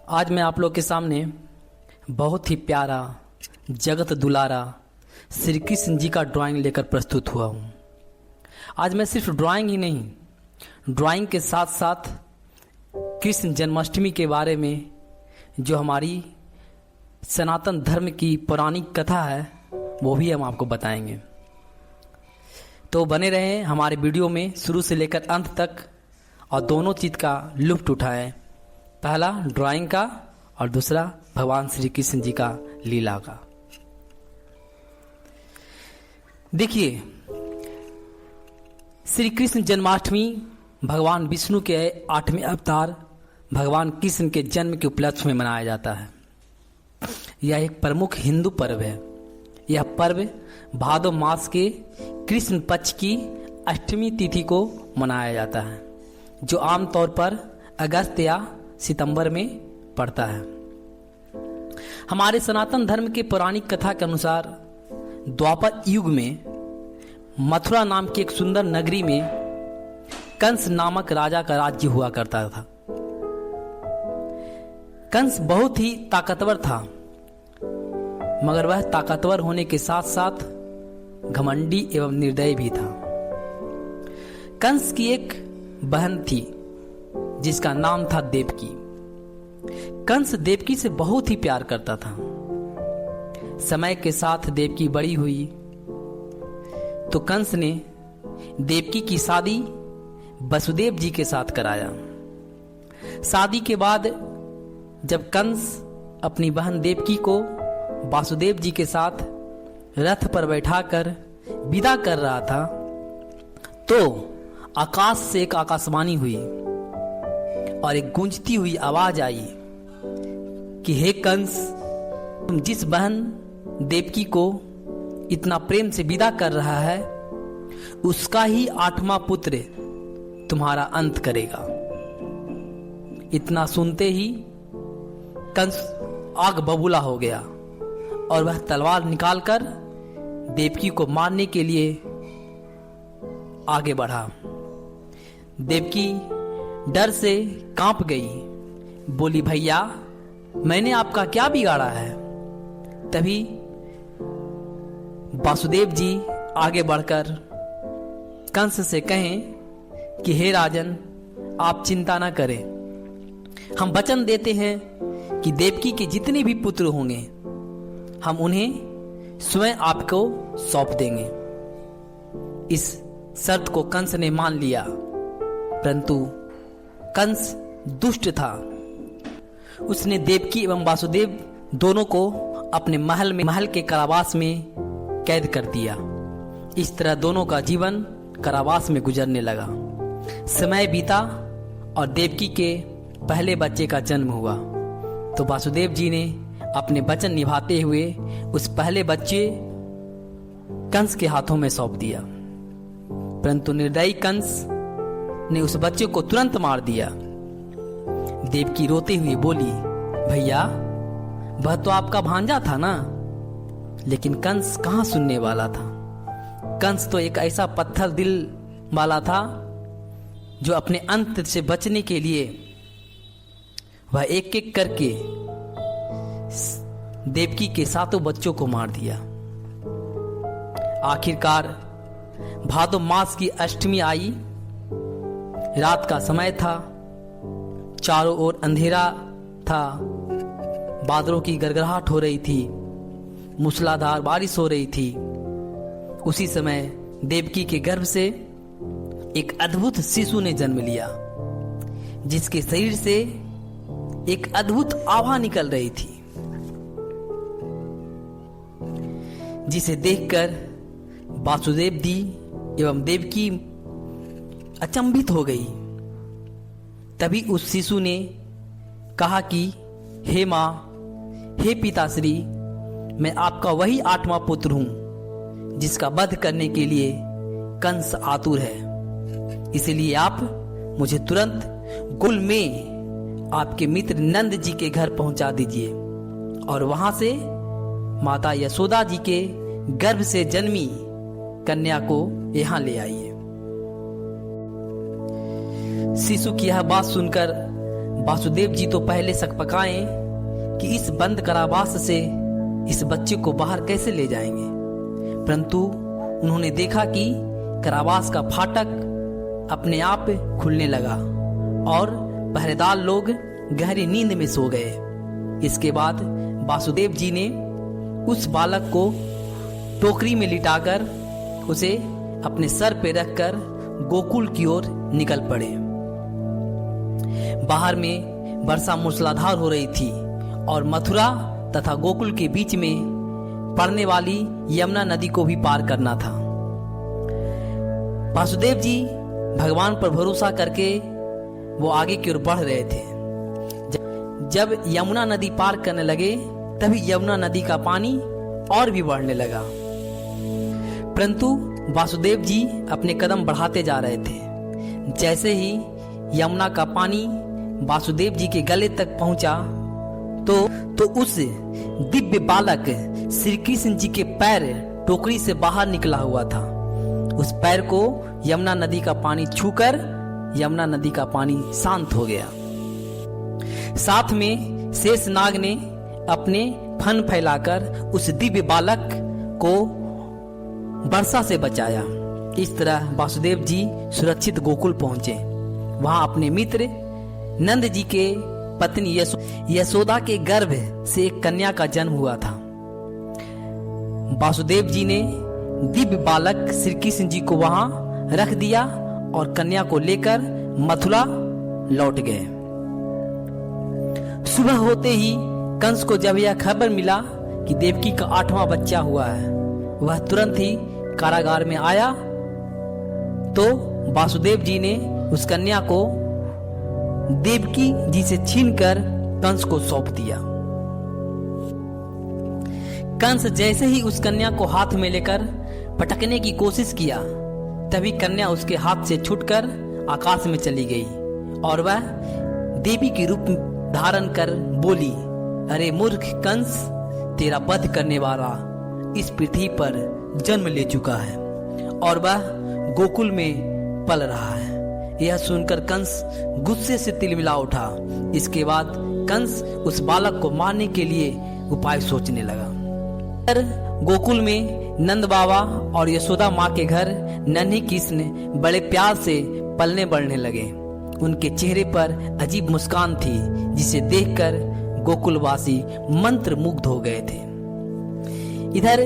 आज मैं आप लोग के सामने बहुत ही प्यारा जगत दुलारा श्री कृष्ण जी का ड्राइंग लेकर प्रस्तुत हुआ हूँ। आज मैं सिर्फ ड्राइंग ही नहीं, ड्राइंग के साथ साथ कृष्ण जन्माष्टमी के बारे में जो हमारी सनातन धर्म की पौराणिक कथा है वो भी हम आपको बताएंगे। तो बने रहें हमारे वीडियो में शुरू से लेकर अंत तक और दोनों चीज़ का लुत्फ उठाएं। पहला ड्राइंग का और दूसरा भगवान श्री कृष्ण जी का लीला का। देखिए, श्री कृष्ण जन्माष्टमी भगवान विष्णु के 8वें अवतार भगवान कृष्ण के जन्म के उपलक्ष्य में मनाया जाता है। यह एक प्रमुख हिंदू पर्व है। यह पर्व भादो मास के कृष्ण पक्ष की अष्टमी तिथि को मनाया जाता है, जो आमतौर पर अगस्त या सितंबर में पड़ता है। हमारे सनातन धर्म के पौराणिक कथा के अनुसार द्वापर युग में मथुरा नाम की एक सुंदर नगरी में कंस नामक राजा का राज्य हुआ करता था। कंस बहुत ही ताकतवर था, मगर वह ताकतवर होने के साथ साथ घमंडी एवं निर्दयी भी था। कंस की एक बहन थी जिसका नाम था देवकी। कंस देवकी से बहुत ही प्यार करता था। समय के साथ देवकी बड़ी हुई तो कंस ने देवकी की शादी वसुदेव जी के साथ कराया। शादी के बाद जब कंस अपनी बहन देवकी को वासुदेव जी के साथ रथ पर बैठाकर विदा कर रहा था तो आकाश से एक आकाशवाणी हुई और एक गूंजती हुई आवाज आई कि हे कंस, तुम जिस बहन देवकी को इतना प्रेम से विदा कर रहा है उसका ही 8वां पुत्र तुम्हारा अंत करेगा। इतना सुनते ही कंस आग बबूला हो गया और वह तलवार निकालकर देवकी को मारने के लिए आगे बढ़ा। देवकी डर से कांप गई, बोली, भैया मैंने आपका क्या बिगाड़ा है। तभी वासुदेव जी आगे बढ़कर कंस से कहें कि हे राजन, आप चिंता ना करें, हम वचन देते हैं कि देवकी के जितने भी पुत्र होंगे हम उन्हें स्वयं आपको सौंप देंगे। इस शर्त को कंस ने मान लिया, परंतु कंस दुष्ट था। उसने देवकी एवं वासुदेव दोनों को अपने महल के कारावास में कैद कर दिया। इस तरह दोनों का जीवन कारावास में गुजरने लगा। समय बीता और देवकी के पहले बच्चे का जन्म हुआ तो वासुदेव जी ने अपने वचन निभाते हुए उस पहले बच्चे कंस के हाथों में सौंप दिया। परंतु निर्दयी कंस ने उस बच्चे को तुरंत मार दिया। देवकी रोते हुए बोली, भैया वह तो आपका भांजा था ना। लेकिन कंस कहां सुनने वाला था। कंस तो एक ऐसा पत्थर दिल वाला था जो अपने अंत से बचने के लिए वह एक एक करके देवकी के 7 बच्चों को मार दिया। आखिरकार भादो मास की अष्टमी आई। रात का समय था, चारों ओर अंधेरा था, बादलों की गड़गड़ाहट हो रही थी, मूसलाधार बारिश हो रही थी। उसी समय देवकी के गर्भ से एक अद्भुत शिशु ने जन्म लिया, जिसके शरीर से एक अद्भुत आभा निकल रही थी, जिसे देखकर वासुदेव जी एवं देवकी अचंभित हो गई। तभी उस शिशु ने कहा कि हे मां, हे पिताश्री, मैं आपका वही 8वां पुत्र हूं जिसका वध करने के लिए कंस आतुर है। इसलिए आप मुझे तुरंत गुल में आपके मित्र नंद जी के घर पहुंचा दीजिए और वहां से माता यशोदा जी के गर्भ से जन्मी कन्या को यहां ले आइए। शिशु की यह बात सुनकर वासुदेव जी तो पहले सकपकाए कि इस बंद कारावास से इस बच्चे को बाहर कैसे ले जाएंगे, परंतु उन्होंने देखा कि कारावास का फाटक अपने आप खुलने लगा और पहरेदार लोग गहरी नींद में सो गए। इसके बाद वासुदेव जी ने उस बालक को टोकरी में लिटाकर उसे अपने सर पे रखकर गोकुल की ओर निकल पड़े। बाहर में वर्षा मूसलाधार हो रही थी और मथुरा तथा गोकुल के बीच में पड़ने वाली यमुना नदी को भी पार करना था। वासुदेव जी भगवान पर भरोसा करके वो आगे की ओर बढ़ रहे थे। जब यमुना नदी पार करने लगे तभी यमुना नदी का पानी और भी बढ़ने लगा, परंतु वासुदेव जी अपने कदम बढ़ाते जा रहे थे। जैसे ही यमुना का पानी वासुदेव जी के गले तक पहुंचा तो उस दिव्य बालक श्री कृष्ण जी के पैर टोकरी से बाहर निकला हुआ था। उस पैर को यमुना नदी का पानी छूकर यमुना नदी का पानी शांत हो गया। साथ में शेषनाग ने अपने फन फैलाकर उस दिव्य बालक को वर्षा से बचाया। इस तरह वासुदेव जी सुरक्षित गोकुल पहुंचे। वहां अपने मित्र नंद जी के पत्नी यशोदा के गर्भ से एक कन्या का जन्म हुआ था। वासुदेव जी ने दिव्य बालक श्री कृष्ण जी को वहां रख दिया और कन्या को लेकर मथुरा लौट गए। सुबह होते ही कंस को जब यह खबर मिला कि देवकी का 8वां बच्चा हुआ है, वह तुरंत ही कारागार में आया तो वासुदेव जी ने उस कन्या को देवकी जी से छीनकर कंस को सौंप दिया। कंस जैसे ही उस कन्या को हाथ में लेकर पटकने की कोशिश किया, तभी कन्या उसके हाथ से छूटकर आकाश में चली गई और वह देवी की रूप धारण कर बोली, अरे मूर्ख कंस, तेरा वध करने वाला इस पृथ्वी पर जन्म ले चुका है और वह गोकुल में पल रहा है। यह सुनकर कंस गुस्से से तिलमिला उठा। इसके बाद कंस उस बालक को मारने के लिए उपाय सोचने लगा। गोकुल में नंद बाबा और यशोदा माँ के घर नन्हे कृष्ण बड़े प्यार से पलने बढ़ने लगे। उनके चेहरे पर अजीब मुस्कान थी जिसे देखकर गोकुलवासी मंत्र मुग्ध हो गए थे। इधर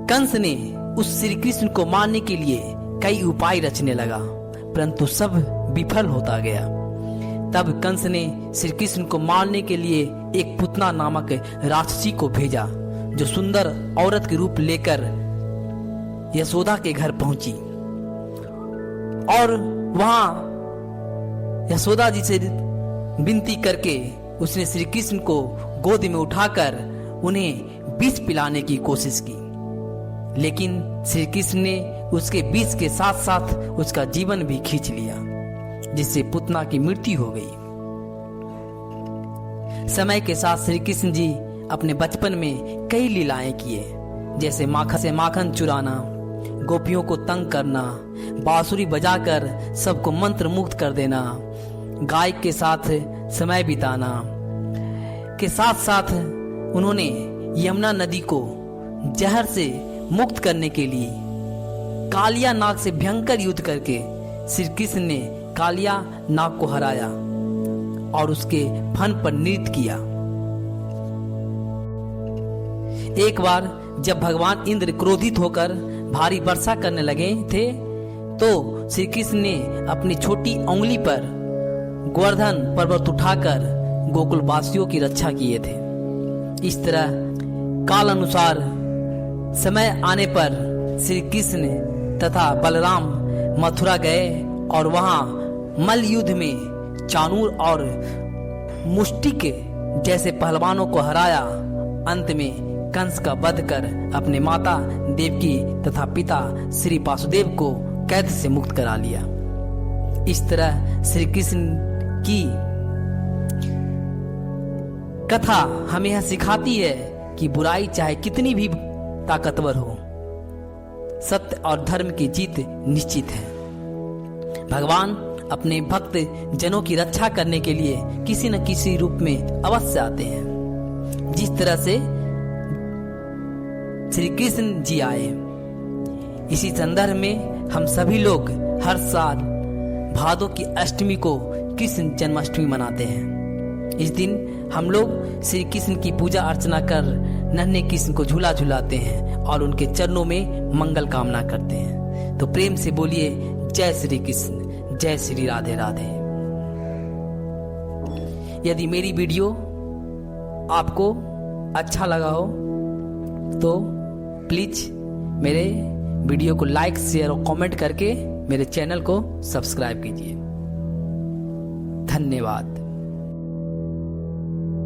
कंस ने उस श्री कृष्ण को मारने के लिए कई उपाय रचने लगा, परंतु सब विफल होता गया। तब कंस ने श्री कृष्ण को मारने के लिए एक पुतना नामक राक्षसी को भेजा, जो सुंदर औरत के रूप लेकर यशोदा के घर पहुंची और वहां यशोदा जी से विनती करके उसने श्री कृष्ण को गोद में उठाकर उन्हें विष पिलाने की कोशिश की, लेकिन श्री कृष्ण ने उसके विष के साथ साथ उसका जीवन भी खींच लिया, जिससे पुतना की मृत्यु हो गई। समय के साथ श्री कृष्ण जी अपने बचपन में कई लीलाएं किए, जैसे माखन से माखन चुराना, गोपियों को तंग करना, बांसुरी बजाकर सबको मंत्र मुग्ध कर देना, गाय के साथ समय बिताना। के साथ साथ उन्होंने यमुना नदी को जहर से मुक्त करने के लिए कालिया नाग से भयंकर युद्ध करके श्री कृष्ण ने कालिया नाग को हराया और उसके फन पर नृत्य किया। एक बार जब भगवान इंद्र क्रोधित होकर भारी वर्षा करने लगे थे, तो श्री कृष्ण ने अपनी छोटी उंगली पर गोवर्धन पर्वत उठाकर गोकुलवासियों की रक्षा किए थे। इस तरह काल अनुसार समय आने पर श्री कृष्ण तथा बलराम मथुरा गए और वहां मल्ल युद्ध में चाणूर और मुष्टिक जैसे पहलवानों को हराया। अंत में कंस का वध कर अपने माता देवकी तथा पिता श्री वासुदेव को कैद से मुक्त करा लिया। इस तरह श्री कृष्ण की कथा हमें यह सिखाती है कि बुराई चाहे कितनी भी ताकतवर हो, सत्य और धर्म की जीत निश्चित है। भगवान अपने भक्त जनों की रक्षा करने के लिए किसी न किसी रूप में अवश्य आते हैं। जिस तरह से श्री कृष्ण जी आए, इसी संदर्भ में हम सभी लोग हर साल भादों की अष्टमी को कृष्ण जन्माष्टमी मनाते हैं। इस दिन हम लोग श्री कृष्ण की पूजा अर्चना कर नन्हे कृष्ण को झूला झुलाते हैं और उनके चरणों में मंगल कामना करते हैं। तो प्रेम से बोलिए जय श्री कृष्ण, जय श्री राधे राधे। यदि मेरी वीडियो आपको अच्छा लगा हो तो प्लीज मेरे वीडियो को लाइक, शेयर और कमेंट करके मेरे चैनल को सब्सक्राइब कीजिए। धन्यवाद।